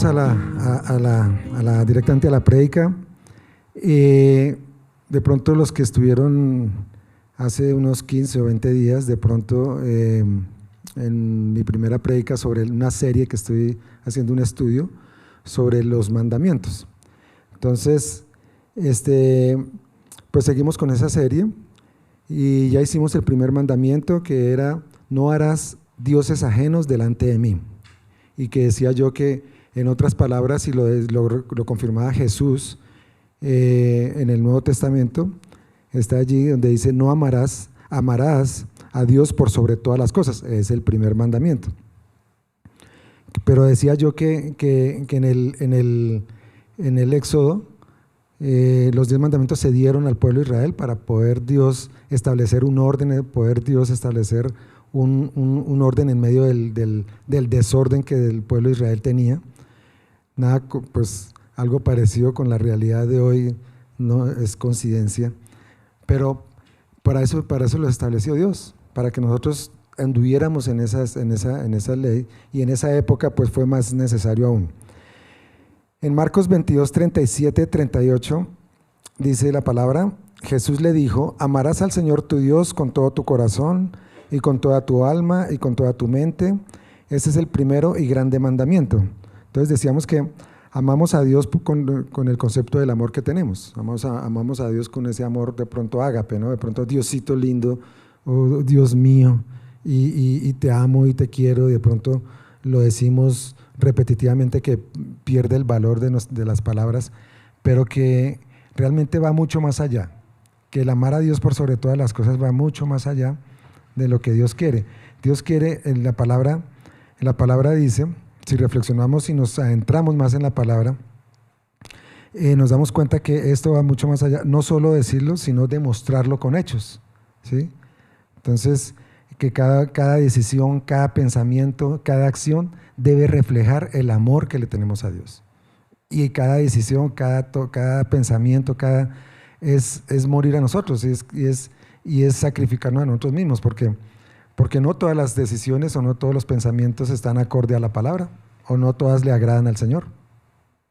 vamos directamente a la prédica. De pronto los que estuvieron hace unos 15 o 20 días, de pronto en mi primera prédica sobre una serie que estoy haciendo un estudio sobre los mandamientos. Entonces, pues seguimos con esa serie y ya hicimos el primer mandamiento, que era: no harás dioses ajenos delante de mí. Y que decía yo que, en otras palabras, y lo confirmaba Jesús en el Nuevo Testamento, está allí donde dice: no amarás a Dios por sobre todas las cosas. Es el primer mandamiento. Pero decía yo que en el Éxodo, los 10 mandamientos se dieron al pueblo de Israel para poder Dios establecer un orden, poder Dios establecer un orden en medio del desorden que el pueblo de Israel tenía. Nada, pues algo parecido con la realidad de hoy no es coincidencia, pero para eso lo estableció Dios, para que nosotros anduviéramos en esa ley, y en esa época pues fue más necesario aún. En Marcos 22, 37, 38 dice la palabra: Jesús le dijo: amarás al Señor tu Dios con todo tu corazón y con toda tu alma y con toda tu mente. Ese es el primero y grande mandamiento. Entonces decíamos que amamos a Dios con el concepto del amor que tenemos. Amamos a Dios con ese amor de pronto ágape, ¿no? De pronto Diosito lindo, oh Dios mío, y te amo y te quiero. Y de pronto lo decimos repetitivamente, que pierde el valor de las palabras, pero que realmente va mucho más allá. Que el amar a Dios por sobre todas las cosas va mucho más allá de lo que Dios quiere. Dios quiere, en la palabra dice, si reflexionamos y nos adentramos más en la palabra, nos damos cuenta que esto va mucho más allá, no solo decirlo, sino demostrarlo con hechos, ¿sí? Entonces, que cada decisión, cada pensamiento, cada acción debe reflejar el amor que le tenemos a Dios. Y cada decisión, cada pensamiento, es morir a nosotros, y es sacrificarnos a nosotros mismos, porque no todas las decisiones o no todos los pensamientos están acorde a la palabra, o no todas le agradan al Señor.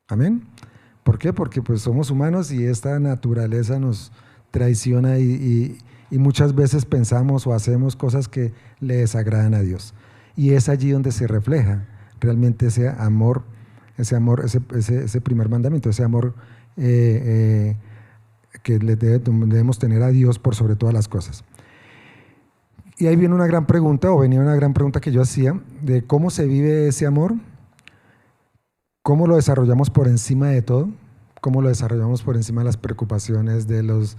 Amén. ¿Por qué? Porque pues somos humanos y esta naturaleza nos traiciona, y muchas veces pensamos o hacemos cosas que le desagradan a Dios, y es allí donde se refleja realmente ese amor, ese primer mandamiento, ese amor que debemos tener a Dios por sobre todas las cosas. Y ahí venía una gran pregunta que yo hacía, de cómo se vive ese amor, cómo lo desarrollamos por encima de todo, cómo lo desarrollamos por encima de las preocupaciones, de las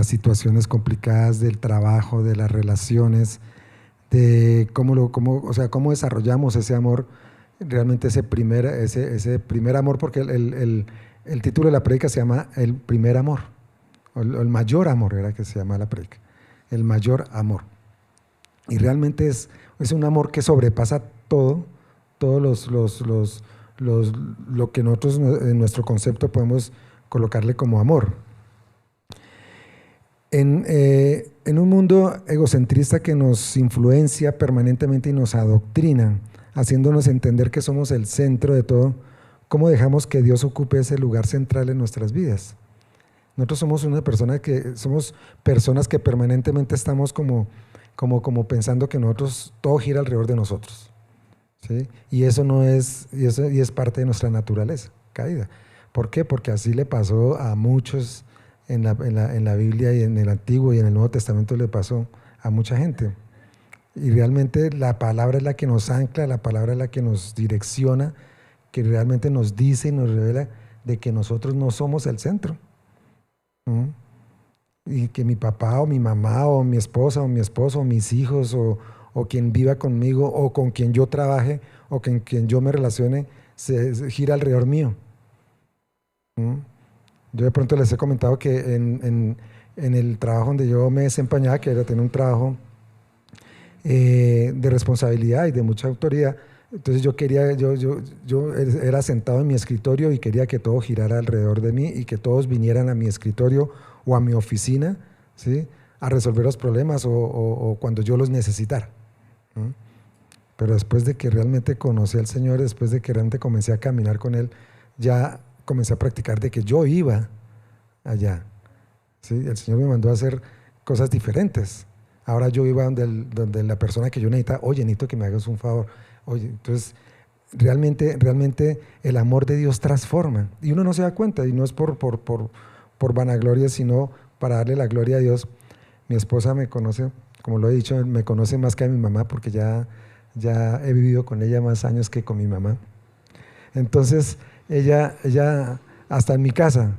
situaciones complicadas, del trabajo, de las relaciones, de cómo desarrollamos ese amor, realmente ese primer amor, porque el título de la prédica se llama El primer amor, o el mayor amor era que se llama la prédica, el mayor amor. Y realmente es un amor que sobrepasa todo lo que nosotros en nuestro concepto podemos colocarle como amor. En un mundo egocentrista que nos influencia permanentemente y nos adoctrina, haciéndonos entender que somos el centro de todo, ¿cómo dejamos que Dios ocupe ese lugar central en nuestras vidas? Nosotros somos personas que permanentemente estamos como pensando que todo gira alrededor de nosotros, ¿sí? Y eso es parte de nuestra naturaleza caída. ¿Por qué? Porque así le pasó a muchos en la Biblia, y en el Antiguo y en el Nuevo Testamento le pasó a mucha gente. Y realmente la palabra es la que nos ancla, la palabra es la que nos direcciona, que realmente nos dice y nos revela de que nosotros no somos el centro. Y que mi papá o mi mamá o mi esposa o mi esposo o mis hijos o quien viva conmigo o con quien yo trabaje o con quien yo me relacione se gira alrededor mío. Yo de pronto les he comentado que en el trabajo donde yo me desempeñaba, que era tener un trabajo de responsabilidad y de mucha autoridad, entonces yo era sentado en mi escritorio y quería que todo girara alrededor de mí y que todos vinieran a mi escritorio o a mi oficina, ¿sí?, a resolver los problemas o cuando yo los necesitara. pero después de que realmente conocí al Señor, después de que realmente comencé a caminar con Él, ya comencé a practicar de que yo iba allá. ¿Sí? El Señor me mandó a hacer cosas diferentes. Ahora yo iba donde la persona que yo necesitaba, oye, necesito que me hagas un favor. Oye, entonces realmente el amor de Dios transforma. Y uno no se da cuenta, y no es por vanagloria, sino para darle la gloria a Dios. Mi esposa me conoce, como lo he dicho, me conoce más que a mi mamá, porque ya he vivido con ella más años que con mi mamá. Entonces, ella hasta en mi casa,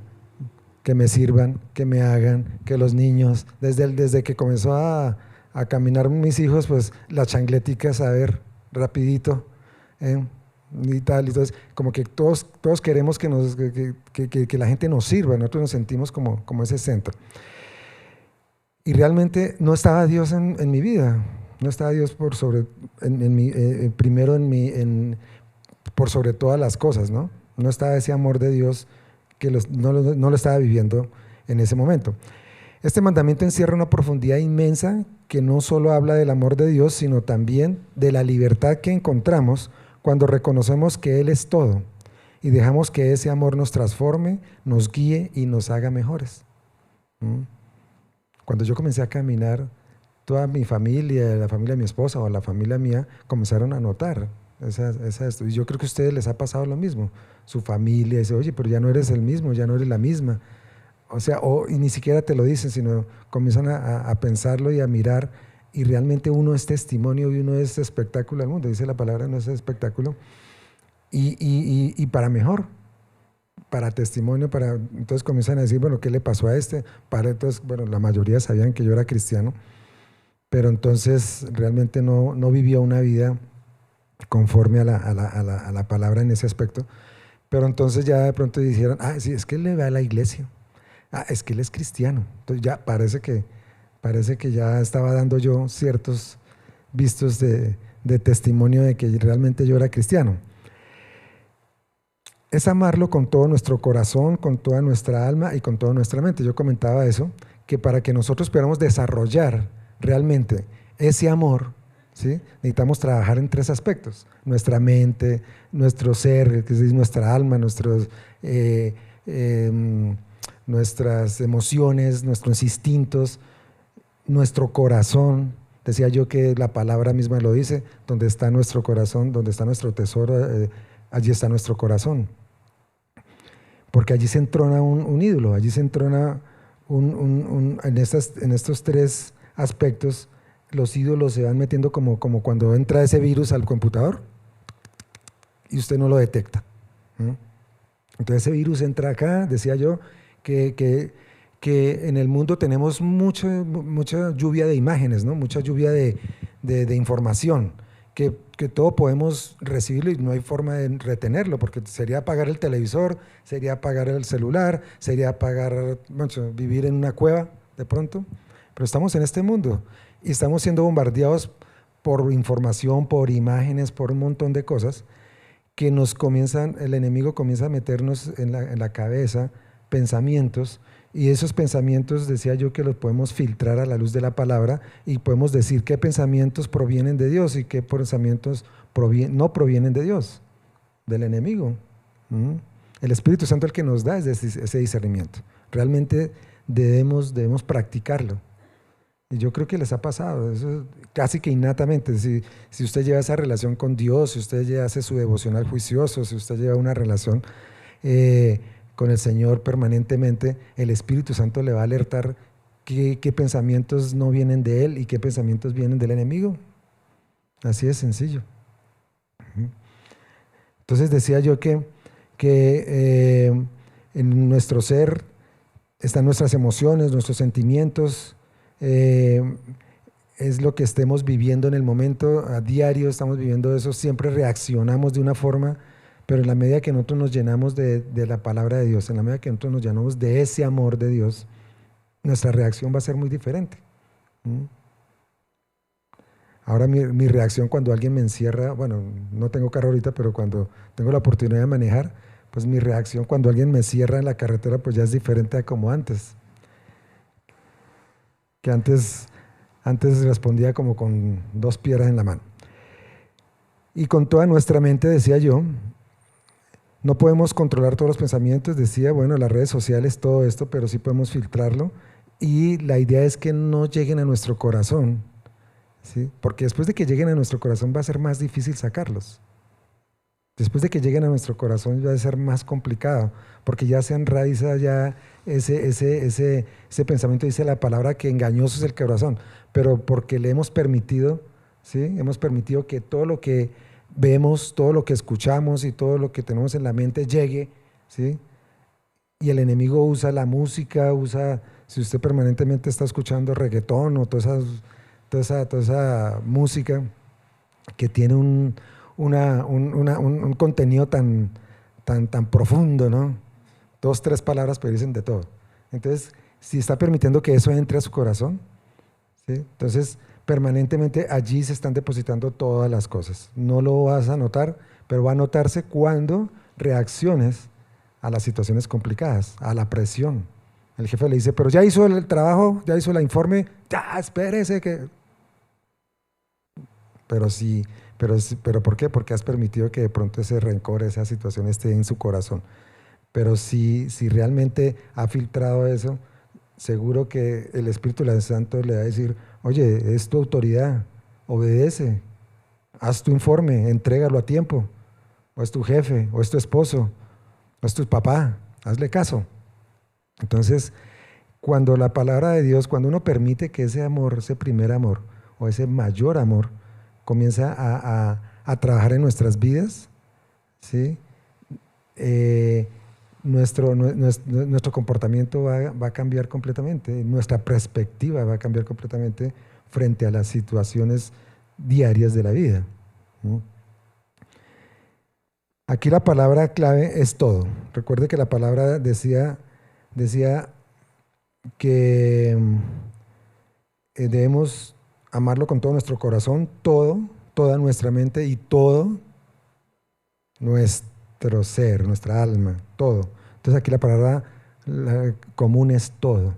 que me sirvan, que me hagan, que los niños, desde que comenzó a caminar mis hijos, pues las chancleticas, a ver, rapidito, y tal, y entonces como que todos queremos que la gente nos sirva, nosotros nos sentimos como ese centro. Y realmente no estaba Dios en mi vida, no estaba Dios por sobre todas las cosas, ¿no? No estaba ese amor de Dios que no lo estaba viviendo en ese momento. Este mandamiento encierra una profundidad inmensa que no solo habla del amor de Dios, sino también de la libertad que encontramos cuando reconocemos que Él es todo y dejamos que ese amor nos transforme, nos guíe y nos haga mejores. Cuando yo comencé a caminar, toda mi familia, la familia de mi esposa o la familia mía, comenzaron a notar esto. Y yo creo que a ustedes les ha pasado lo mismo. Su familia dice, oye, pero ya no eres el mismo, ya no eres la misma. O sea, y ni siquiera te lo dicen, sino comienzan a pensarlo y a mirar, y realmente uno es testimonio y uno es espectáculo al mundo. Dice la palabra, no es espectáculo. Y para mejor, para testimonio, entonces comienzan a decir, bueno, ¿qué le pasó a este? Entonces, bueno, la mayoría sabían que yo era cristiano, pero entonces realmente no vivía una vida conforme a la palabra en ese aspecto. Pero entonces ya de pronto dijeron, sí, es que él le va a la iglesia, es que él es cristiano. Entonces ya parece que ya estaba dando yo ciertos vistos de testimonio de que realmente yo era cristiano. Es amarlo con todo nuestro corazón, con toda nuestra alma y con toda nuestra mente. Yo comentaba eso, que para que nosotros podamos desarrollar realmente ese amor, ¿sí? Necesitamos trabajar en 3 aspectos: nuestra mente, nuestro ser, que es nuestra alma, nuestras emociones, nuestros instintos, nuestro corazón. Decía yo que la palabra misma lo dice, donde está nuestro corazón, donde está nuestro tesoro, allí está nuestro corazón. Porque allí se entrona un ídolo, allí se entrona en estos 3 aspectos. Los ídolos se van metiendo como cuando entra ese virus al computador y usted no lo detecta. Entonces ese virus entra acá. Decía yo que en el mundo tenemos mucha lluvia de imágenes, ¿no? Mucha lluvia de información, que todo podemos recibirlo y no hay forma de retenerlo, porque sería apagar el televisor, sería apagar el celular, sería vivir en una cueva de pronto. Pero estamos en este mundo y estamos siendo bombardeados por información, por imágenes, por un montón de cosas que el enemigo comienza a meternos en la cabeza pensamientos, y esos pensamientos, decía yo, que los podemos filtrar a la luz de la palabra y podemos decir qué pensamientos provienen de Dios y qué pensamientos no provienen de Dios, del enemigo. El Espíritu Santo es el que nos da ese discernimiento. Realmente debemos practicarlo. Y yo creo que les ha pasado, eso casi que innatamente. Si usted lleva esa relación con Dios, si usted ya hace su devocional juicioso, si usted lleva una relación con el Señor permanentemente, el Espíritu Santo le va a alertar qué pensamientos no vienen de Él y qué pensamientos vienen del enemigo. Así de sencillo. Entonces decía yo que en nuestro ser están nuestras emociones, nuestros sentimientos, es lo que estemos viviendo en el momento, a diario estamos viviendo eso, siempre reaccionamos de una forma, pero en la medida que nosotros nos llenamos de la palabra de Dios, en la medida que nosotros nos llenamos de ese amor de Dios, nuestra reacción va a ser muy diferente. Ahora mi reacción cuando alguien me encierra, bueno, no tengo carro ahorita, pero cuando tengo la oportunidad de manejar, pues mi reacción cuando alguien me cierra en la carretera, pues ya es diferente a como antes. Que antes respondía como con 2 piedras en la mano. Y con toda nuestra mente, decía yo, no podemos controlar todos los pensamientos, decía, bueno, las redes sociales, todo esto, pero sí podemos filtrarlo. Y la idea es que no lleguen a nuestro corazón, ¿sí? Porque después de que lleguen a nuestro corazón va a ser más difícil sacarlos. Después de que lleguen a nuestro corazón va a ser más complicado, porque ya se enraiza ya ese pensamiento, dice la palabra que engañoso es el corazón, pero porque le hemos permitido, ¿sí? Hemos permitido que todo lo que vemos, todo lo que escuchamos y todo lo que tenemos en la mente llegue, ¿sí? Y el enemigo usa la música, si usted permanentemente está escuchando reggaetón o toda esa música que tiene un contenido tan profundo, ¿no? Dos, tres palabras, pero dicen de todo. Entonces, si está permitiendo que eso entre a su corazón, ¿sí? Entonces, permanentemente allí se están depositando todas las cosas. No lo vas a notar, pero va a notarse cuando reacciones a las situaciones complicadas, a la presión. El jefe le dice, pero ya hizo el trabajo, ya hizo el informe, ya espérese que... Pero sí, pero ¿por qué? Porque has permitido que de pronto ese rencor, esa situación esté en su corazón. Pero si realmente ha filtrado eso, seguro que el Espíritu Santo le va a decir, oye, es tu autoridad, obedece, haz tu informe, entrégalo a tiempo, o es tu jefe, o es tu esposo, o es tu papá, hazle caso. Entonces, cuando la palabra de Dios, cuando uno permite que ese amor, ese primer amor, o ese mayor amor, comienza a trabajar en nuestras vidas, ¿sí? Nuestro comportamiento va a cambiar completamente, nuestra perspectiva va a cambiar completamente frente a las situaciones diarias de la vida, ¿no? Aquí la palabra clave es todo. Recuerde que la palabra decía que debemos amarlo con todo nuestro corazón, toda nuestra mente y todo nuestro ser, nuestra alma, todo. Entonces aquí la palabra común es todo.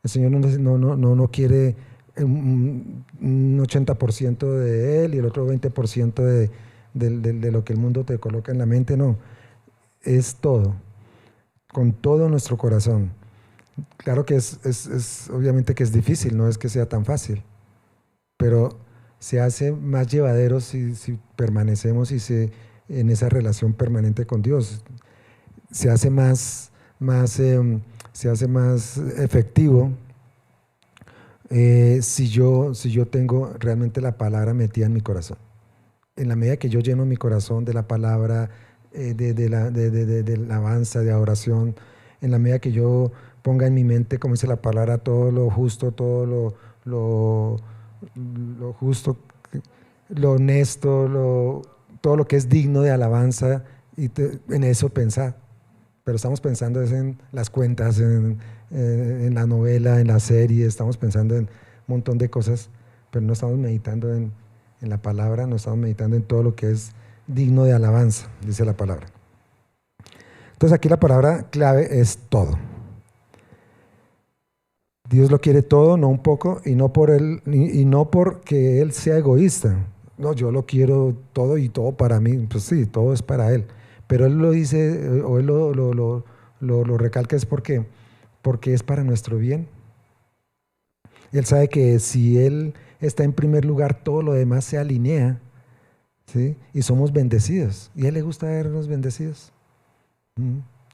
El Señor no quiere un 80% de Él y el otro 20% de lo que el mundo te coloca en la mente, no. Es todo, con todo nuestro corazón. Claro que obviamente que es difícil, no es que sea tan fácil, pero se hace más llevadero si permanecemos en esa relación permanente con Dios. Se hace se hace más efectivo si yo tengo realmente la palabra metida en mi corazón. En la medida que yo lleno mi corazón de la palabra, de la alabanza, de adoración, en la medida que yo ponga en mi mente, como dice la palabra, todo lo justo, todo lo justo, lo honesto, todo lo que es digno de alabanza, y en eso pensar. Pero estamos pensando en las cuentas, en la novela, en la serie, estamos pensando en un montón de cosas, pero no estamos meditando en la palabra, no estamos meditando en todo lo que es digno de alabanza, dice la palabra. Entonces aquí la palabra clave es todo. Dios lo quiere todo, no un poco, y no porque Él sea egoísta. No, yo lo quiero todo y todo para mí. Pues sí, todo es para Él. Pero Él lo dice, o Él lo recalca, es porque es para nuestro bien. Él sabe que si Él está en primer lugar, todo lo demás se alinea, ¿sí? Y somos bendecidos. Y a Él le gusta vernos bendecidos.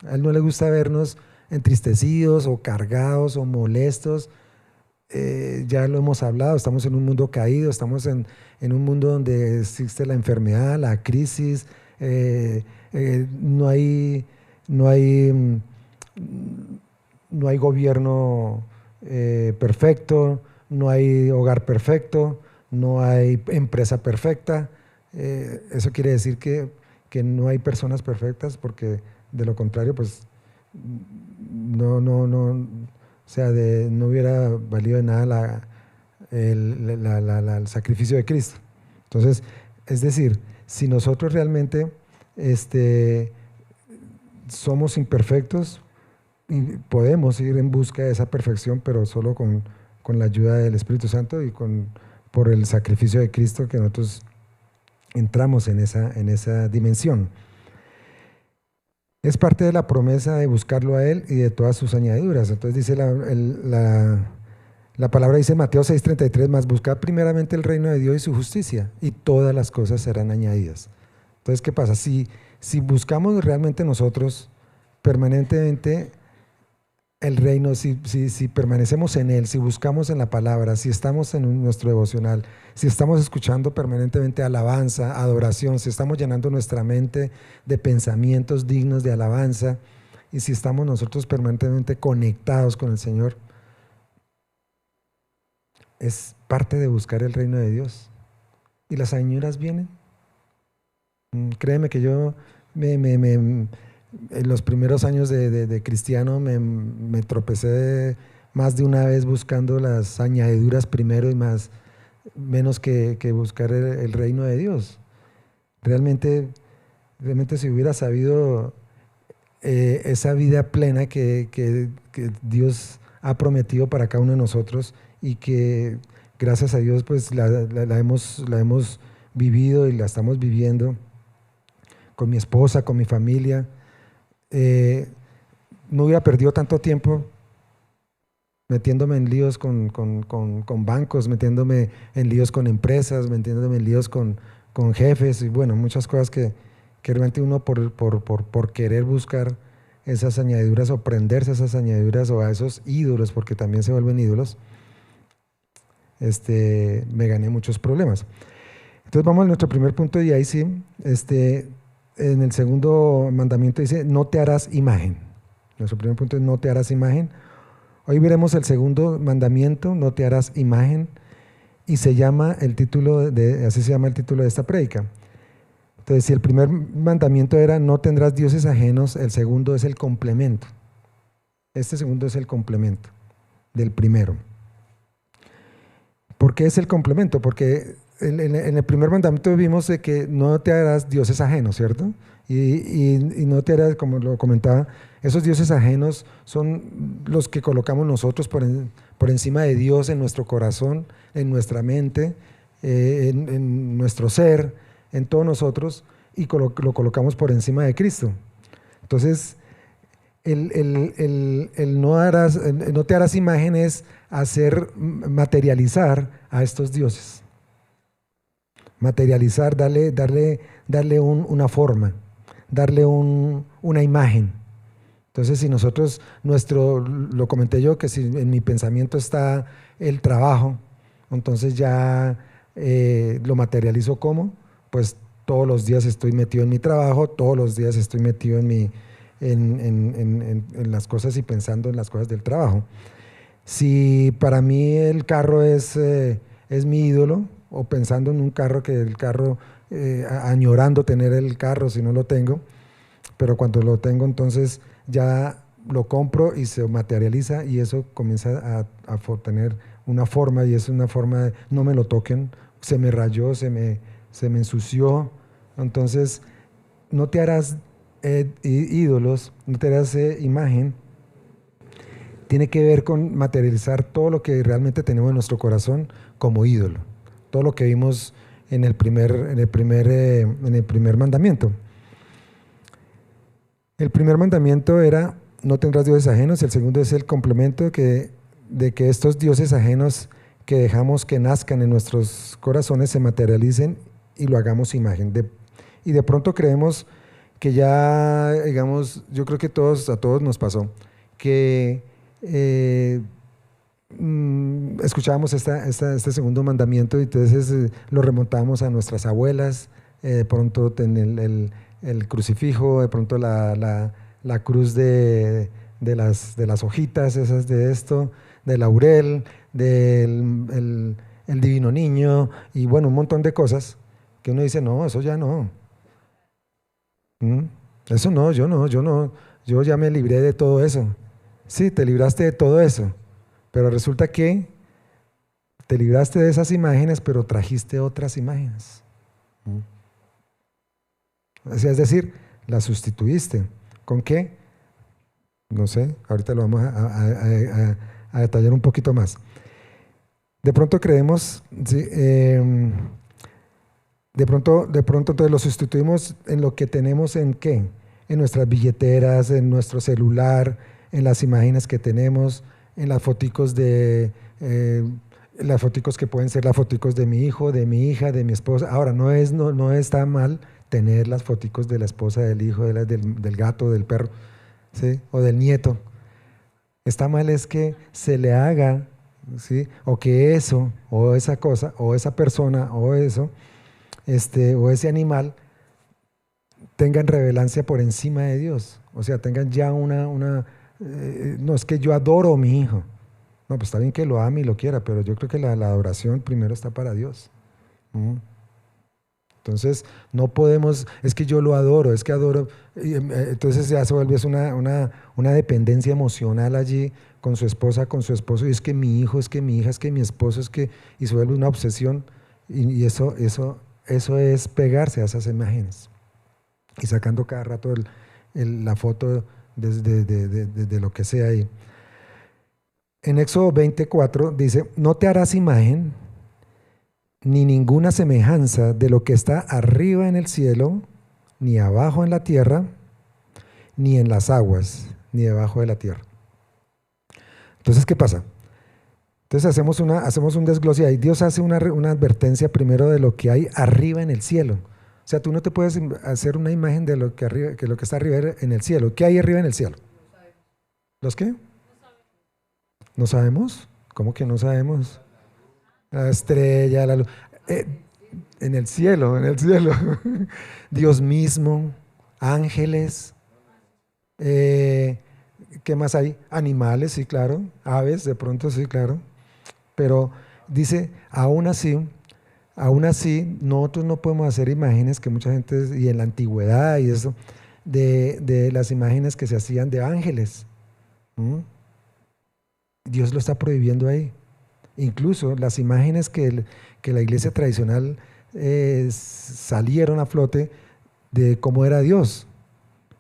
A Él no le gusta vernos entristecidos o cargados o molestos. Ya lo hemos hablado, estamos en un mundo caído, estamos en un mundo donde existe la enfermedad, la crisis, no hay gobierno perfecto, no hay hogar perfecto, no hay empresa perfecta. Eso quiere decir que no hay personas perfectas, porque de lo contrario, pues o sea, no hubiera valido de nada el sacrificio de Cristo. Entonces, es decir, si nosotros realmente somos imperfectos, y podemos ir en busca de esa perfección, pero solo con la ayuda del Espíritu Santo y por el sacrificio de Cristo que nosotros entramos en esa dimensión. Es parte de la promesa de buscarlo a Él y de todas sus añadiduras. Entonces dice la palabra, dice Mateo 6:33, más buscad primeramente el reino de Dios y su justicia, y todas las cosas serán añadidas. Entonces, ¿qué pasa? Si buscamos realmente nosotros permanentemente el reino, si permanecemos en Él, si buscamos en la palabra, si estamos en nuestro devocional, si estamos escuchando permanentemente alabanza, adoración, si estamos llenando nuestra mente de pensamientos dignos de alabanza, y si estamos nosotros permanentemente conectados con el Señor, es parte de buscar el reino de Dios. ¿Y las añadiduras vienen? Créeme que yo en los primeros años de cristiano me tropecé más de una vez buscando las añadiduras primero y menos que buscar el reino de Dios. Realmente si hubiera sabido esa vida plena que Dios ha prometido para cada uno de nosotros, y que gracias a Dios pues la hemos vivido y la estamos viviendo con mi esposa, con mi familia, no hubiera perdido tanto tiempo metiéndome en líos con bancos, metiéndome en líos con empresas, metiéndome en líos con jefes, y bueno, muchas cosas que realmente uno por querer buscar esas añadiduras o prenderse a esas añadiduras o a esos ídolos, porque también se vuelven ídolos, me gané muchos problemas. Entonces vamos a nuestro primer punto, y ahí sí, en el segundo mandamiento dice, no te harás imagen. Nuestro primer punto es no te harás imagen. Hoy veremos el segundo mandamiento, no te harás imagen, y así se llama el título de esta prédica. Entonces, si el primer mandamiento era no tendrás dioses ajenos, el segundo es el complemento. Este segundo es el complemento del primero. ¿Por qué es el complemento? Porque en el primer mandamiento vimos de que no te harás dioses ajenos, ¿cierto? Y no te harás, como lo comentaba, esos dioses ajenos son los que colocamos nosotros por encima de Dios en nuestro corazón, en nuestra mente, en nuestro ser, en todos nosotros, y lo colocamos por encima de Cristo. Entonces, el no te harás imagen es materializar a estos dioses. Materializar, darle una forma, darle una imagen. Entonces, si nosotros, lo comenté yo, que si en mi pensamiento está el trabajo, entonces ya lo materializo como, pues todos los días estoy metido en mi trabajo, todos los días estoy metido en las cosas y pensando en las cosas del trabajo. Si para mí el carro es mi ídolo, o pensando en un carro, añorando tener el carro si no lo tengo, pero cuando lo tengo entonces ya lo compro y se materializa, y eso comienza a tener una forma, y es una forma de no me lo toquen, se me rayó, se me ensució. Entonces no te harás ídolos, no te harás imagen. Tiene que ver con materializar todo lo que realmente tenemos en nuestro corazón como ídolo, todo lo que vimos en el primer mandamiento. El primer mandamiento era no tendrás dioses ajenos, y el segundo es el complemento de que estos dioses ajenos que dejamos que nazcan en nuestros corazones se materialicen y lo hagamos imagen. Y de pronto creemos que ya, digamos, yo creo que a todos nos pasó, que escuchábamos este segundo mandamiento, y entonces lo remontábamos a nuestras abuelas, de pronto el crucifijo, de pronto la cruz de las hojitas esas de esto, del laurel, el divino niño, y bueno, un montón de cosas que uno dice, no, eso ya no. Eso no, yo ya me libré de todo eso. Sí, te libraste de todo eso, pero resulta que te libraste de esas imágenes, pero trajiste otras imágenes. Es decir, las sustituiste. ¿Con qué? No sé, ahorita lo vamos a detallar un poquito más. De pronto creemos, ¿sí? De pronto entonces lo sustituimos en lo que tenemos en qué, en nuestras billeteras, en nuestro celular, en las imágenes que tenemos, en las foticos las foticos que pueden ser las foticos de mi hijo, de mi hija, de mi esposa. Ahora, no está mal tener las foticos de la esposa, del hijo, del gato, del perro, ¿sí? O del nieto. Está mal es que se le haga, ¿sí? O que eso, o esa cosa, o esa persona, o eso, o ese animal tengan revelancia por encima de Dios. O sea, tengan ya no es que yo adoro a mi hijo. No, pues está bien que lo ame y lo quiera, pero yo creo que la adoración primero está para Dios. ¿Mm? Entonces, no podemos, es que yo lo adoro, es que adoro, entonces ya se vuelve una dependencia emocional allí con su esposa, con su esposo, y es que mi hijo, es que mi hija, es que mi esposo, y se vuelve una obsesión, y eso es pegarse a esas imágenes, y sacando cada rato la foto de lo que sea ahí. En Éxodo 24 dice, no te harás imagen ni ninguna semejanza de lo que está arriba en el cielo, ni abajo en la tierra, ni en las aguas, ni debajo de la tierra. Entonces, ¿qué pasa? Entonces hacemos un desglose ahí. Dios hace una advertencia primero de lo que hay arriba en el cielo. O sea, tú no te puedes hacer una imagen de lo que lo que está arriba en el cielo. ¿Qué hay arriba en el cielo? ¿Los qué? ¿No sabemos? ¿Cómo que no sabemos? La estrella, la luz. Eh, en el cielo, en el cielo. Dios mismo, ángeles. eh, ¿Qué más hay? Animales, sí, claro. Aves, de pronto, sí, claro. Pero dice, aún así, nosotros no podemos hacer imágenes que mucha gente, y en la antigüedad y eso, de las imágenes que se hacían de ángeles. ¿Mm? Dios lo está prohibiendo ahí. Incluso las imágenes que la iglesia tradicional salieron a flote de cómo era Dios.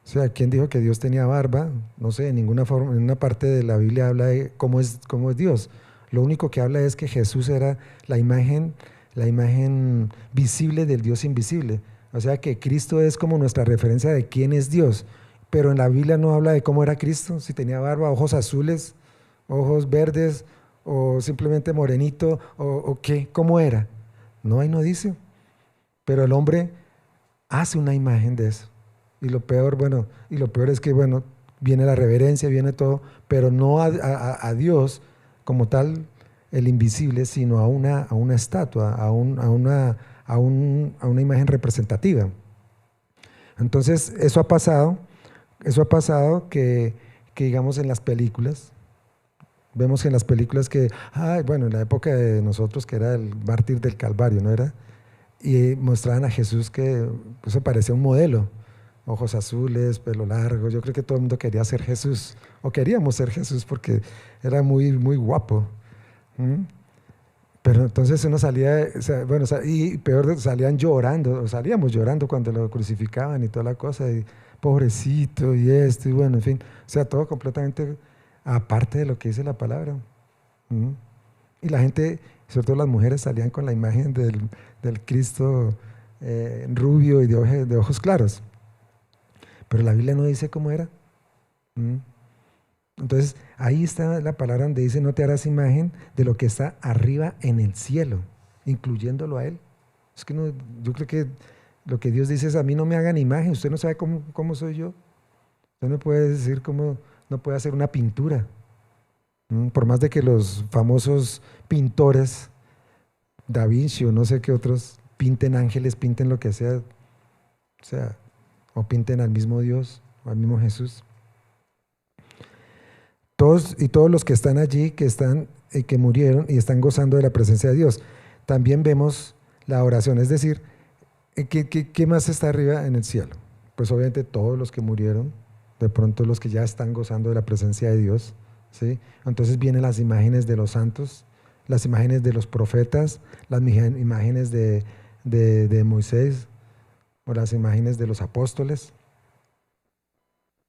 O sea, ¿quién dijo que Dios tenía barba? No sé, en ninguna forma, en una parte de la Biblia habla de cómo es Dios. Lo único que habla es que Jesús era la imagen visible del Dios invisible. O sea, que Cristo es como nuestra referencia de quién es Dios. Pero en la Biblia no habla de cómo era Cristo, si tenía barba, ojos azules, ojos verdes, o simplemente morenito, o qué, cómo era. No, ahí no dice. Pero el hombre hace una imagen de eso. Y lo peor es que, bueno, viene la reverencia, viene todo, pero no a Dios como tal, el invisible, sino a una estatua, a una imagen representativa. Entonces, eso ha pasado que digamos en las películas, vemos en las películas que, bueno, en la época de nosotros que era el mártir del Calvario, ¿no era? Y mostraban a Jesús que eso parecía un modelo, ojos azules, pelo largo. Yo creo que todo el mundo quería ser Jesús, o queríamos ser Jesús porque era muy, muy guapo. ¿Mm? Pero entonces uno salía, o sea, bueno, y peor, salían llorando, o salíamos llorando cuando lo crucificaban y toda la cosa, y pobrecito, y esto, y bueno, en fin, o sea, todo completamente aparte de lo que dice la palabra. ¿Mm? Y la gente, sobre todo las mujeres, salían con la imagen del Cristo rubio y de ojos claros. Pero la Biblia no dice cómo era. ¿Mm? Entonces, ahí está la palabra donde dice, no te harás imagen de lo que está arriba en el cielo, incluyéndolo a Él. Es que no, yo creo que lo que Dios dice es, a mí no me hagan imagen, usted no sabe cómo soy yo. Usted no puede decir cómo, no puede hacer una pintura. Por más de que los famosos pintores, Da Vinci o no sé qué otros, pinten ángeles, pinten lo que sea, o sea, o pinten al mismo Dios, o al mismo Jesús. Todos los que están allí, que murieron y están gozando de la presencia de Dios. También vemos la oración, es decir, ¿qué más está arriba en el cielo? Pues obviamente todos los que murieron, de pronto los que ya están gozando de la presencia de Dios, ¿sí? Entonces vienen las imágenes de los santos, las imágenes de los profetas, las imágenes de Moisés, o las imágenes de los apóstoles.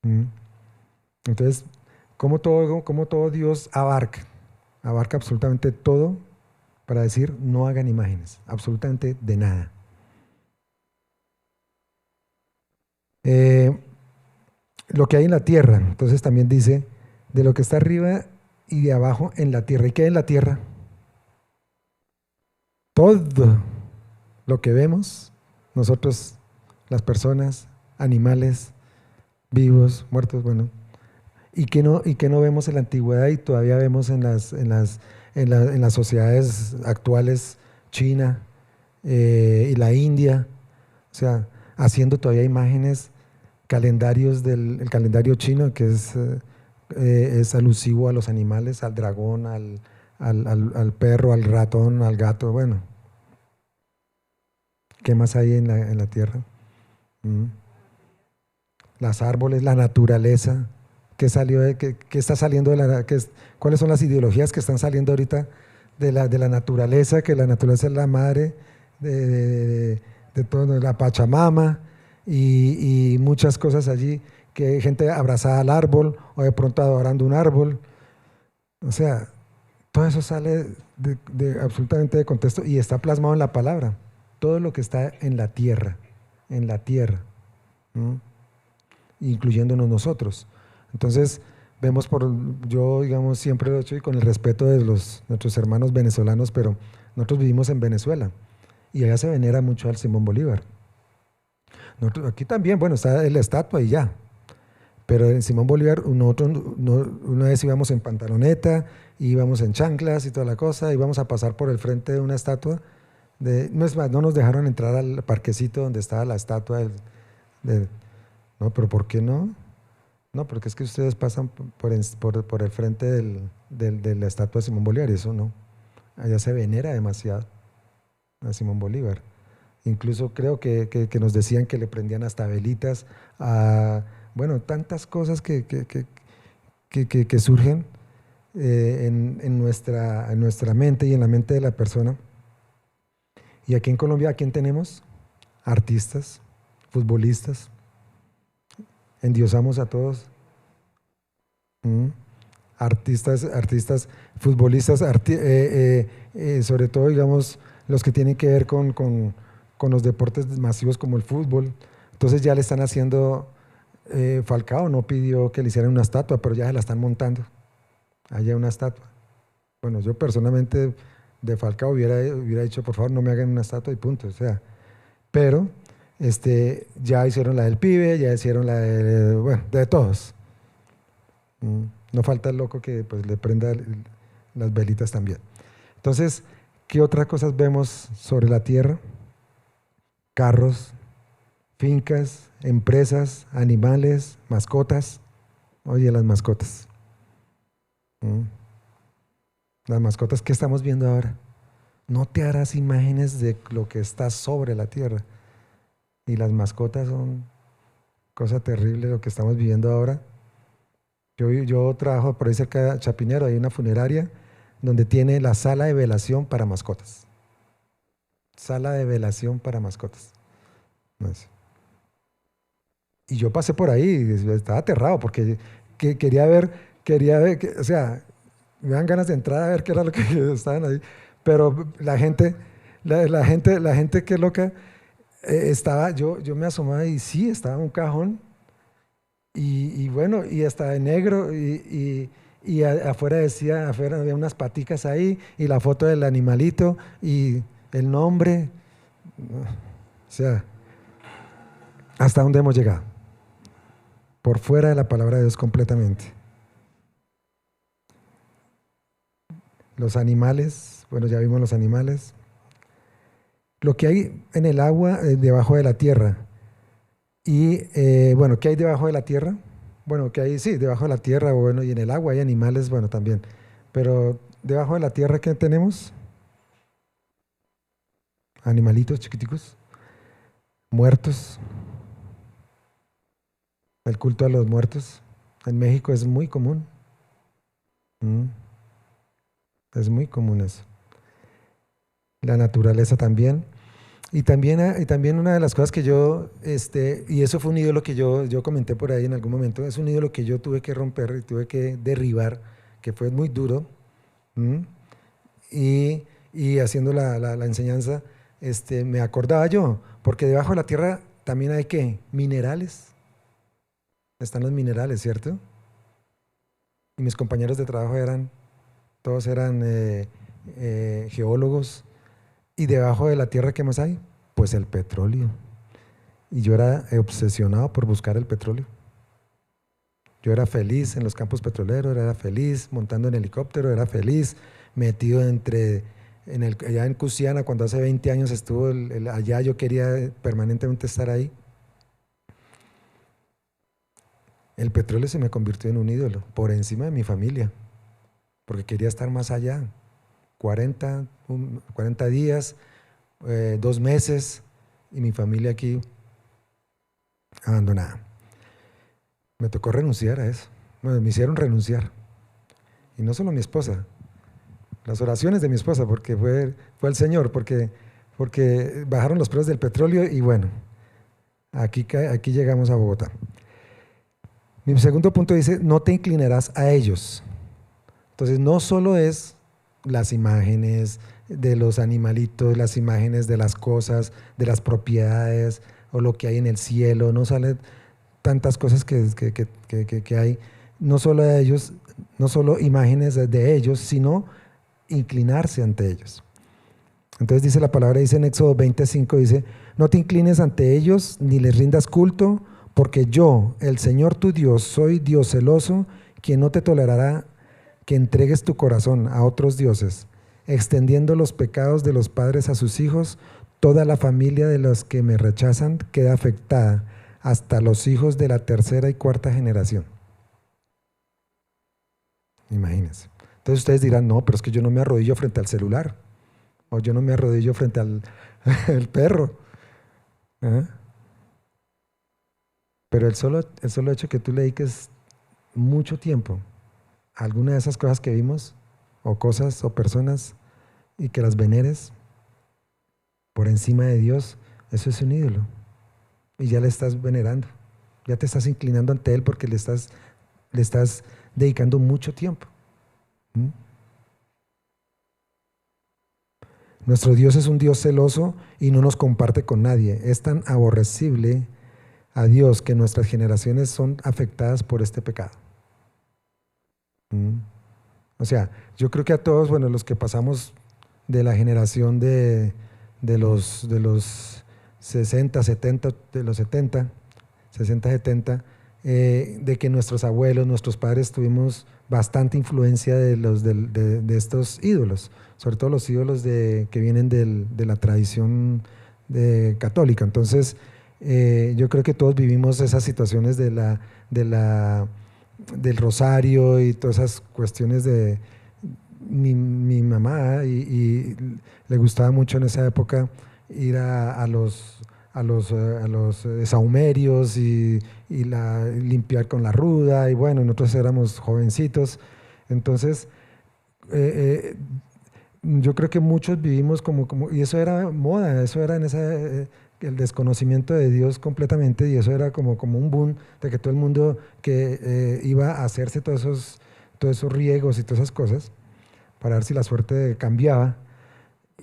¿Mm? Entonces, como todo Dios abarca absolutamente todo para decir no hagan imágenes, absolutamente de nada. Eh, lo que hay en la tierra, entonces también dice, de lo que está arriba y de abajo en la tierra. ¿Y qué hay en la tierra? Todo lo que vemos, nosotros, las personas, animales, vivos, muertos, bueno, y que no vemos en la antigüedad y todavía vemos en las sociedades actuales, China y la India, o sea, haciendo todavía imágenes, calendarios del el calendario chino, que es alusivo a los animales, al dragón, al perro, al ratón, al gato, bueno, ¿qué más hay en la tierra? Mm. Las árboles, la naturaleza, qué está saliendo cuáles son las ideologías que están saliendo ahorita de la naturaleza, que la naturaleza es la madre de todo, la Pachamama y muchas cosas allí, que hay gente abrazada al árbol o de pronto adorando un árbol. O sea, todo eso sale absolutamente de contexto y está plasmado en la palabra. Todo lo que está en la tierra. ¿No? Incluyéndonos nosotros. Entonces, vemos yo digamos siempre lo he hecho y con el respeto de nuestros hermanos venezolanos, pero nosotros vivimos en Venezuela y allá se venera mucho al Simón Bolívar. Nosotros, aquí también, bueno, está la estatua y ya, pero en Simón Bolívar nosotros una vez íbamos en pantaloneta, íbamos en chanclas y toda la cosa, íbamos a pasar por el frente de una estatua, no es más, no nos dejaron entrar al parquecito donde estaba la estatua del- no, pero ¿por qué no? No, porque es que ustedes pasan por el frente de la estatua de Simón Bolívar y eso no. Allá se venera demasiado a Simón Bolívar. Incluso creo que nos decían que le prendían hasta velitas a, bueno, tantas cosas que surgen en nuestra mente y en la mente de la persona. Y aquí en Colombia, ¿a quién tenemos? Artistas, futbolistas, endiosamos a todos. ¿Mm? Artistas, futbolistas, sobre todo, digamos, los que tienen que ver con los deportes masivos como el fútbol. Entonces ya le están haciendo, Falcao no pidió que le hicieran una estatua, pero ya se la están montando. Allá una estatua. Bueno, yo personalmente de Falcao hubiera dicho, por favor, no me hagan una estatua y punto. O sea, pero ya hicieron la del pibe, ya hicieron la de, bueno, de todos. Mm. No falta el loco que pues le prenda las velitas también. Entonces, ¿qué otras cosas vemos sobre la tierra? Carros, fincas, empresas, animales, mascotas. Oye, las mascotas. Mm. Las mascotas, ¿qué estamos viendo ahora? No te harás imágenes de lo que está sobre la tierra. Y las mascotas son cosa terrible lo que estamos viviendo ahora. Yo trabajo por ahí cerca de Chapinero, hay una funeraria donde tiene la sala de velación para mascotas. Sala de velación para mascotas. No sé. Y yo pasé por ahí y estaba aterrado porque quería ver, o sea, me dan ganas de entrar a ver qué era lo que estaban ahí. Pero la gente que loca, yo me asomaba y sí, estaba en un cajón y bueno, y hasta de negro afuera decía, afuera había unas paticas ahí y la foto del animalito y el nombre. O sea, ¿hasta dónde hemos llegado? Por fuera de la palabra de Dios completamente. Los animales, bueno, ya vimos los animales. Lo que hay en el agua, debajo de la tierra. Y bueno, ¿qué hay debajo de la tierra? Bueno, ¿qué hay? Sí, debajo de la tierra, bueno, y en el agua hay animales, bueno, también. Pero debajo de la tierra, ¿qué tenemos? Animalitos chiquiticos, muertos, el culto a los muertos. En México es muy común. Mm, es muy común eso. La naturaleza también. Y también una de las cosas que y eso fue un ídolo que yo comenté por ahí en algún momento, es un ídolo que yo tuve que romper y tuve que derribar, que fue muy duro. ¿M? Y haciendo la enseñanza, me acordaba yo, porque debajo de la tierra también hay ¿qué? Minerales. están los minerales, ¿cierto? Y mis compañeros de trabajo todos eran geólogos. ¿Y debajo de la tierra qué más hay? Pues el petróleo. Y yo era obsesionado por buscar el petróleo. Yo era feliz en los campos petroleros, era feliz montando en helicóptero, era feliz metido allá en Cusiana, cuando hace 20 años estuvo allá, yo quería permanentemente estar ahí. El petróleo se me convirtió en un ídolo, por encima de mi familia, porque quería estar más allá. 40 días, 2 meses, y mi familia aquí abandonada. Me tocó renunciar a eso. Bueno, me hicieron renunciar. Y no solo mi esposa, las oraciones de mi esposa, porque fue el Señor, porque bajaron los precios del petróleo y bueno, aquí llegamos a Bogotá. Mi segundo punto dice, no te inclinarás a ellos. Entonces no solo es las imágenes de los animalitos, las imágenes de las cosas, de las propiedades o lo que hay en el cielo, no salen tantas cosas que hay, no solo de ellos, no solo imágenes de ellos, sino inclinarse ante ellos. Entonces dice la palabra, dice en Éxodo 25, dice, no te inclines ante ellos ni les rindas culto, porque yo, el Señor tu Dios, soy Dios celoso, quien no te tolerará que entregues tu corazón a otros dioses, extendiendo los pecados de los padres a sus hijos. Toda la familia de los que me rechazan queda afectada, hasta los hijos de la tercera y cuarta generación. Imagínense. Entonces ustedes dirán, no, pero es que yo no me arrodillo frente al celular, o yo no me arrodillo frente al perro. ¿Ah? Pero el solo hecho que tú le dediques mucho tiempo a alguna de esas cosas que vimos, o cosas o personas, y que las veneres por encima de Dios, eso es un ídolo. Y ya le estás venerando, ya te estás inclinando ante Él porque le estás dedicando mucho tiempo. Nuestro Dios es un Dios celoso y no nos comparte con nadie. Es tan aborrecible a Dios que nuestras generaciones son afectadas por este pecado. O sea, yo creo que a todos, bueno, los que pasamos de la generación de los 60, 70, de los 70, 60, 70, de que nuestros abuelos, nuestros padres tuvimos bastante influencia de estos ídolos, sobre todo los ídolos que vienen de la tradición católica. Entonces, yo creo que todos vivimos esas situaciones del rosario y todas esas cuestiones de mi mamá, y le gustaba mucho en esa época ir a los sahumerios y limpiar con la ruda, y bueno, nosotros éramos jovencitos, entonces yo creo que muchos vivimos y eso era moda, eso era el desconocimiento de Dios completamente, y eso era como un boom de que todo el mundo que iba a hacerse todos esos riegos y todas esas cosas para ver si la suerte cambiaba.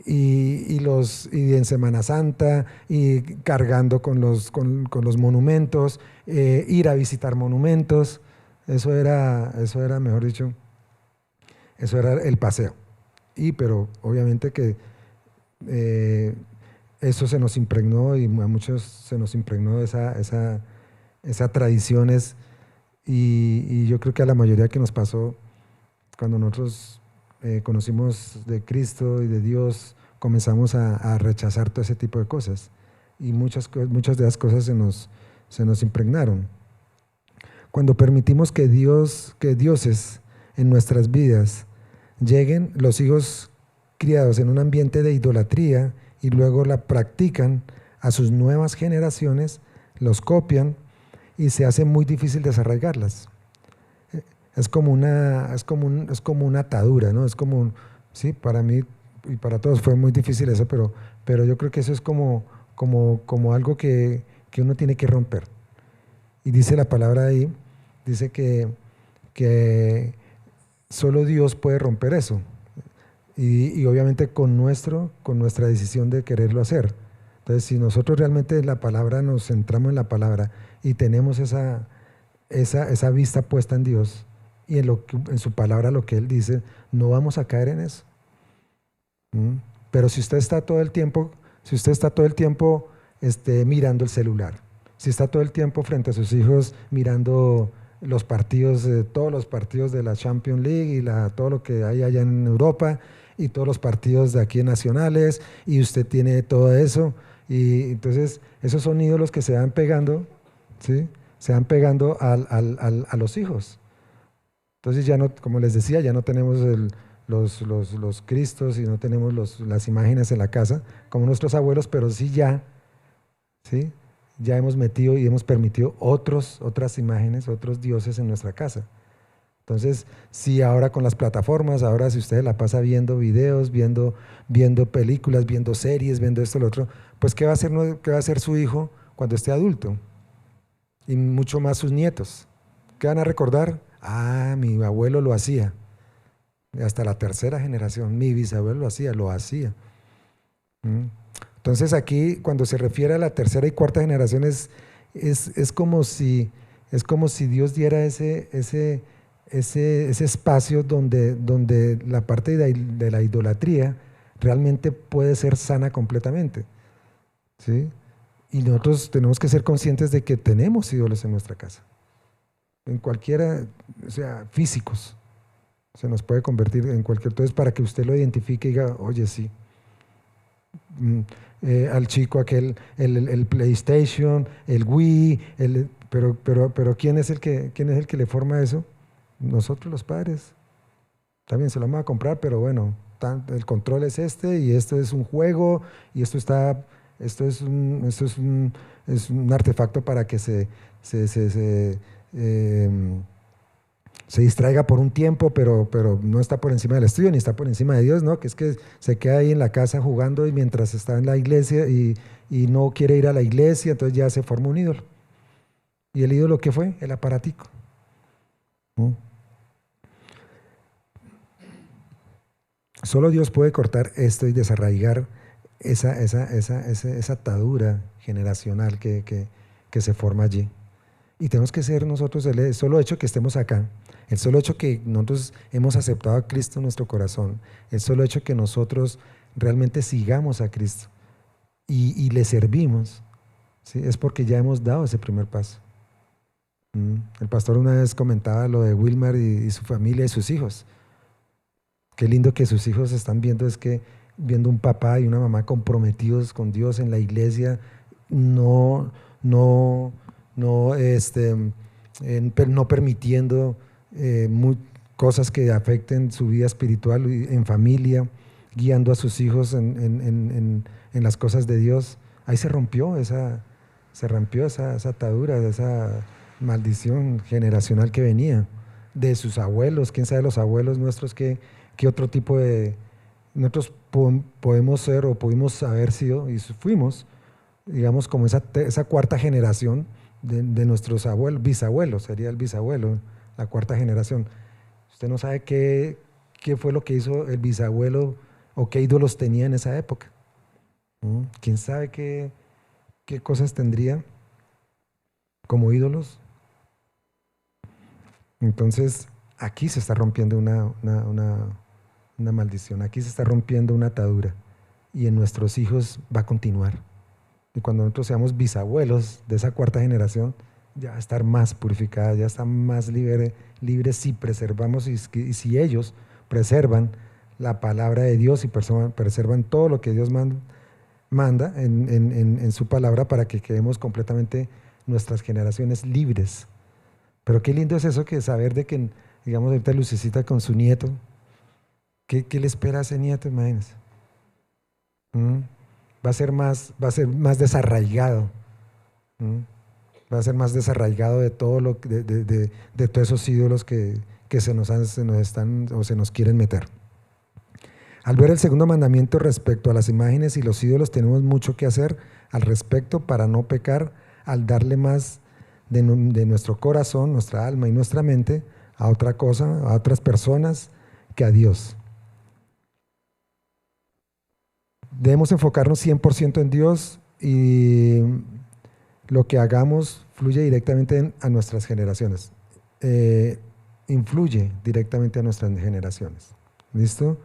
Y en Semana Santa, y cargando con los monumentos, ir a visitar monumentos, eso era, mejor dicho, eso era el paseo. Pero obviamente que eso se nos impregnó, y a muchos se nos impregnó esa tradiciones, y yo creo que a la mayoría que nos pasó cuando nosotros conocimos de Cristo y de Dios, comenzamos a rechazar todo ese tipo de cosas, y muchas de las cosas se nos impregnaron. Cuando permitimos que dioses en nuestras vidas lleguen, los hijos criados en un ambiente de idolatría y luego la practican a sus nuevas generaciones, los copian y se hace muy difícil desarraigarlas. Es como una atadura, ¿no? Sí, para mí y para todos fue muy difícil eso, pero yo creo que eso es como algo que uno tiene que romper. Y dice la palabra ahí, dice que solo Dios puede romper eso, y obviamente con nuestra decisión de quererlo hacer. Entonces, si nosotros realmente en la palabra nos centramos en la palabra y tenemos esa esa vista puesta en Dios y en su palabra, lo que Él dice, no vamos a caer en eso. ¿Mm? Pero si usted está todo el tiempo, mirando el celular, si está todo el tiempo frente a sus hijos mirando los partidos, todos los partidos de la Champions League y todo lo que hay allá en Europa y todos los partidos de aquí nacionales, y usted tiene todo eso, y entonces esos son ídolos que se van pegando, ¿sí? Se van pegando a los hijos. Entonces ya no, como les decía, ya no tenemos los Cristos y no tenemos las imágenes en la casa como nuestros abuelos, pero ¿sí? Ya hemos metido y hemos permitido otras imágenes, otros dioses en nuestra casa. Entonces, si ahora con las plataformas, ahora si usted la pasa viendo videos, viendo películas, viendo series, viendo esto, lo otro, pues ¿qué va a hacer su hijo cuando esté adulto? Y mucho más sus nietos. ¿Qué van a recordar? Ah, mi abuelo lo hacía. Hasta la tercera generación, mi bisabuelo lo hacía. ¿Mm? Entonces aquí, cuando se refiere a la tercera y cuarta generación, es como si Dios diera ese espacio donde la parte de la idolatría realmente puede ser sana completamente, ¿sí? Y nosotros tenemos que ser conscientes de que tenemos ídolos en nuestra casa, en cualquiera, o sea, físicos, se nos puede convertir en cualquier. Entonces, para que usted lo identifique y diga, oye, sí, al chico aquel, el PlayStation, el Wii, pero ¿quién es el que le forma eso? Nosotros los padres. También se lo vamos a comprar, pero bueno, el control es y esto es un juego, y es un artefacto para que se distraiga por un tiempo, pero no está por encima del estudio, ni está por encima de Dios, ¿no? Que es que se queda ahí en la casa jugando y mientras está en la iglesia y no quiere ir a la iglesia, entonces ya se forma un ídolo. ¿Y el ídolo qué fue? El aparatico. ¿No? Solo Dios puede cortar esto y desarraigar esa atadura generacional que se forma allí. Y tenemos que ser nosotros, el solo hecho que estemos acá, el solo hecho que nosotros hemos aceptado a Cristo en nuestro corazón, el solo hecho que nosotros realmente sigamos a Cristo y le servimos, ¿sí? Es porque ya hemos dado ese primer paso. El pastor una vez comentaba lo de Wilmar y su familia y sus hijos. Qué lindo que sus hijos están viendo un papá y una mamá comprometidos con Dios en la iglesia, no, no, no, no permitiendo cosas que afecten su vida espiritual en familia, guiando a sus hijos en las cosas de Dios. Ahí se rompió esa atadura, esa maldición generacional que venía de sus abuelos. Quién sabe los abuelos nuestros qué otro tipo de... Nosotros podemos ser o pudimos haber sido y fuimos, digamos, como esa cuarta generación de nuestros bisabuelos, sería el bisabuelo, la cuarta generación. Usted no sabe qué fue lo que hizo el bisabuelo o qué ídolos tenía en esa época. ¿Quién sabe qué cosas tendría como ídolos? Entonces, aquí se está rompiendo una maldición, aquí se está rompiendo una atadura y en nuestros hijos va a continuar. Y cuando nosotros seamos bisabuelos de esa cuarta generación, ya va a estar más purificada, ya está más libre si preservamos y si ellos preservan la palabra de Dios y preservan todo lo que Dios manda en su palabra para que quedemos completamente nuestras generaciones libres. Pero qué lindo es eso, que saber de que, digamos, ahorita Lucecita con su nieto, ¿qué le espera a ese nieto? Imagínense. Va a ser más desarraigado. Va a ser más desarraigado de todo de todos esos ídolos que se nos están o se nos quieren meter. Al ver el segundo mandamiento respecto a las imágenes y los ídolos, tenemos mucho que hacer al respecto para no pecar al darle más de nuestro corazón, nuestra alma y nuestra mente a otra cosa, a otras personas que a Dios. Debemos enfocarnos 100% en Dios y lo que hagamos fluye directamente a nuestras generaciones, influye directamente a nuestras generaciones. ¿Listo?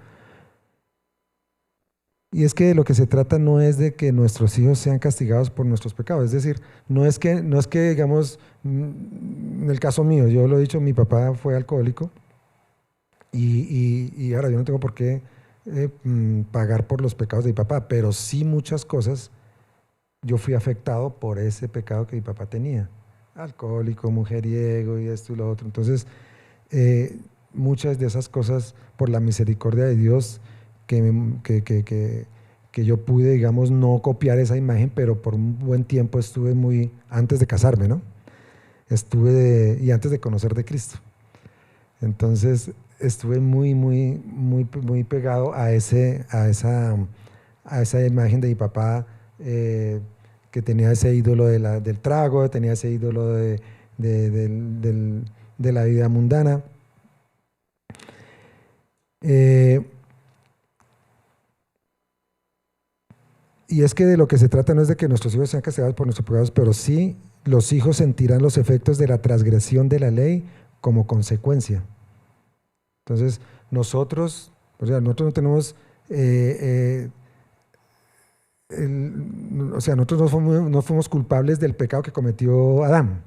Y es que de lo que se trata no es de que nuestros hijos sean castigados por nuestros pecados, es decir, no es que digamos, en el caso mío, yo lo he dicho, mi papá fue alcohólico y ahora yo no tengo por qué pagar por los pecados de mi papá, pero sí muchas cosas yo fui afectado por ese pecado que mi papá tenía, alcohólico, mujeriego y esto y lo otro. Entonces, muchas de esas cosas, por la misericordia de Dios, que yo pude, digamos, no copiar esa imagen, pero por un buen tiempo estuve antes de casarme, ¿no? Y antes de conocer de Cristo. Entonces, estuve muy pegado a esa imagen de mi papá, que tenía ese ídolo del trago, tenía ese ídolo de la vida mundana. Y es que de lo que se trata no es de que nuestros hijos sean castigados por nuestros pecados, pero sí los hijos sentirán los efectos de la transgresión de la ley como consecuencia. Entonces, nosotros no tenemos, nosotros no fuimos culpables del pecado que cometió Adán,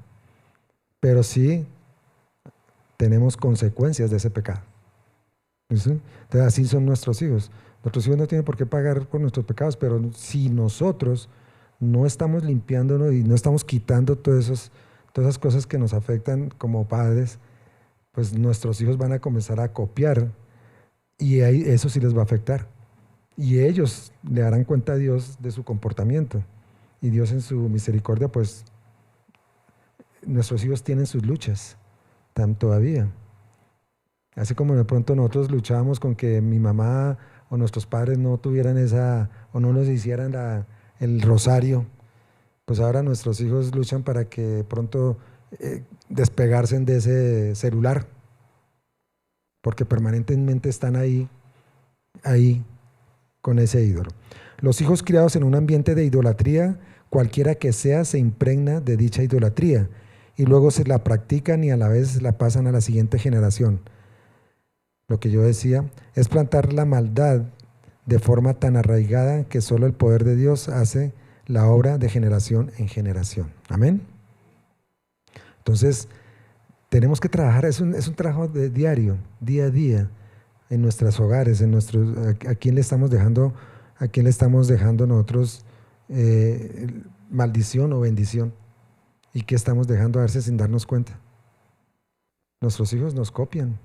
pero sí tenemos consecuencias de ese pecado. ¿Sí? Entonces, así son nuestros hijos. Nuestros hijos no tienen por qué pagar por nuestros pecados, pero si nosotros no estamos limpiándonos y no estamos quitando todas esas cosas que nos afectan como padres, pues nuestros hijos van a comenzar a copiar y eso sí les va a afectar. Y ellos le darán cuenta a Dios de su comportamiento. Y Dios en su misericordia, pues nuestros hijos tienen sus luchas todavía. Así como de pronto nosotros luchábamos con que mi mamá o nuestros padres no tuvieran o no nos hicieran el rosario, pues ahora nuestros hijos luchan para que pronto despegarse de ese celular, porque permanentemente están ahí con ese ídolo. Los hijos criados en un ambiente de idolatría, cualquiera que sea, se impregna de dicha idolatría y luego se la practican y a la vez la pasan a la siguiente generación. Lo que yo decía es plantar la maldad de forma tan arraigada que solo el poder de Dios hace la obra de generación en generación. Amén. Entonces, tenemos que trabajar, es un trabajo de diario, día a día, en nuestros hogares, a quién le estamos dejando nosotros maldición o bendición, y qué estamos dejando a veces sin darnos cuenta. Nuestros hijos nos copian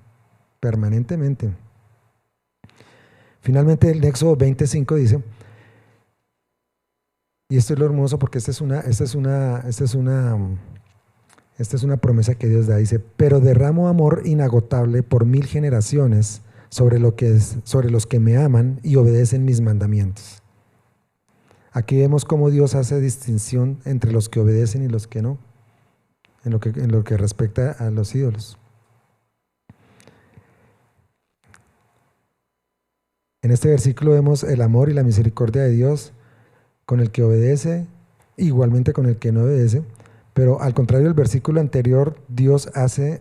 permanentemente. Finalmente, el Éxodo 25 dice, y esto es lo hermoso porque esta es una promesa que Dios da, dice, pero derramo amor inagotable por 1000 generaciones sobre los que me aman y obedecen mis mandamientos. Aquí vemos cómo Dios hace distinción entre los que obedecen y los que no, en lo que respecta a los ídolos. En este versículo vemos el amor y la misericordia de Dios con el que obedece, igualmente con el que no obedece, pero al contrario del versículo anterior, Dios hace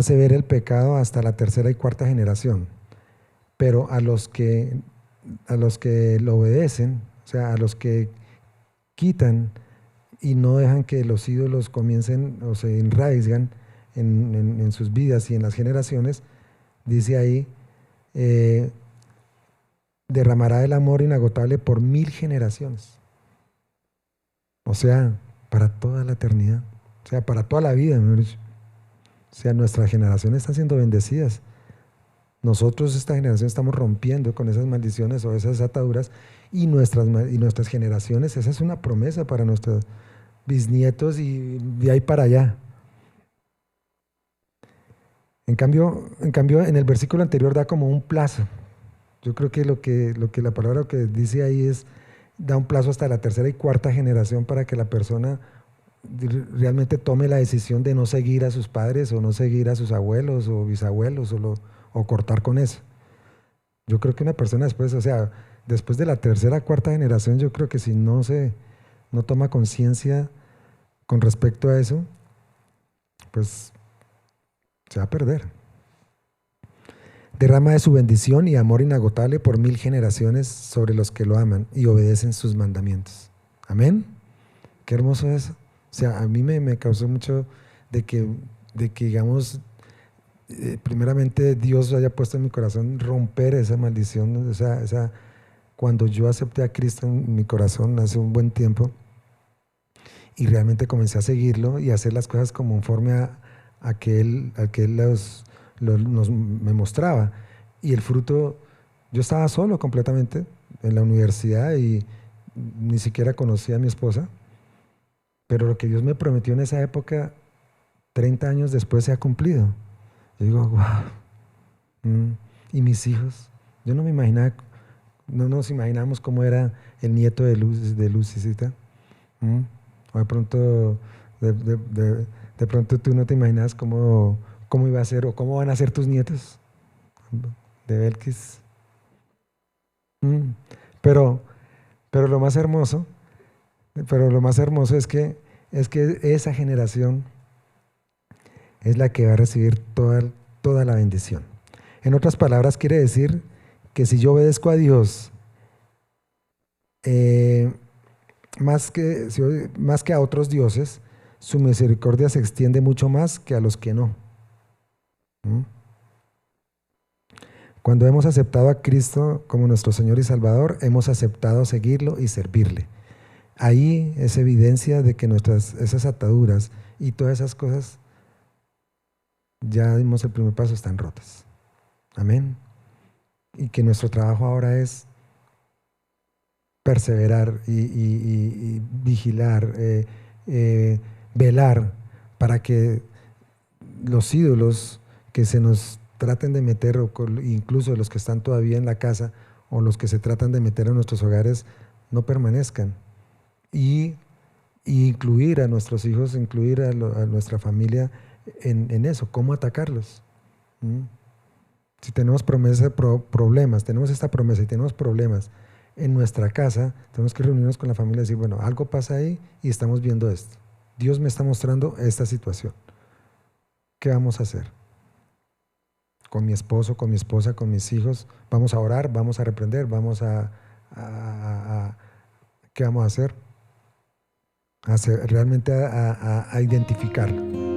ver el pecado hasta la tercera y cuarta generación, pero a los que lo obedecen, o sea, a los que quitan y no dejan que los ídolos comiencen o se enraizgan en sus vidas y en las generaciones, dice ahí, derramará el amor inagotable por 1000 generaciones. O sea, para toda la eternidad, o sea, para toda la vida, mejor dicho. O sea, nuestras generaciones están siendo bendecidas. Nosotros, esta generación, estamos rompiendo con esas maldiciones o esas ataduras y nuestras generaciones, esa es una promesa para nuestros bisnietos y de ahí para allá. En cambio, en el versículo anterior da como un plazo. Yo creo que lo que la palabra que dice ahí da un plazo hasta la tercera y cuarta generación para que la persona realmente tome la decisión de no seguir a sus padres o no seguir a sus abuelos o bisabuelos o cortar con eso. Yo creo que una persona después de la tercera, cuarta generación, yo creo que si no toma conciencia con respecto a eso, pues se va a perder. Derrama de su bendición y amor inagotable por 1000 generaciones sobre los que lo aman y obedecen sus mandamientos. Amén. Qué hermoso eso. O sea, a mí me causó mucho de que digamos, primeramente Dios haya puesto en mi corazón romper esa maldición, cuando yo acepté a Cristo en mi corazón hace un buen tiempo y realmente comencé a seguirlo y a hacer las cosas conforme a que Él me mostraba. Y el fruto, yo estaba solo completamente en la universidad y ni siquiera conocía a mi esposa, pero lo que Dios me prometió en esa época, 30 años después se ha cumplido. Yo digo, wow. Y mis hijos, yo no me imaginaba, no nos imaginamos cómo era el nieto de Lucicita. O de pronto tú no te imaginas cómo iba a ser o cómo van a ser tus nietos de Belkis. Pero lo más hermoso, es que esa generación es la que va a recibir toda la bendición. En otras palabras, quiere decir que si yo obedezco a Dios, más que a otros dioses, su misericordia se extiende mucho más que a los que no. Cuando hemos aceptado a Cristo como nuestro Señor y Salvador, hemos aceptado seguirlo y servirle. Ahí es evidencia de que esas ataduras y todas esas cosas, ya dimos el primer paso, están rotas. Amén. Y que nuestro trabajo ahora es perseverar y vigilar, velar para que los ídolos que se nos traten de meter, o incluso los que están todavía en la casa o los que se tratan de meter en nuestros hogares, no permanezcan. Y incluir a nuestros hijos, incluir a nuestra familia en eso, cómo atacarlos. Si tenemos problemas, tenemos esta promesa y tenemos problemas en nuestra casa, tenemos que reunirnos con la familia y decir, bueno, algo pasa ahí y estamos viendo esto. Dios me está mostrando esta situación. ¿Qué vamos a hacer? Con mi esposo, con mi esposa, con mis hijos, vamos a orar, vamos a reprender, ¿qué vamos a hacer? Realmente a identificarlo.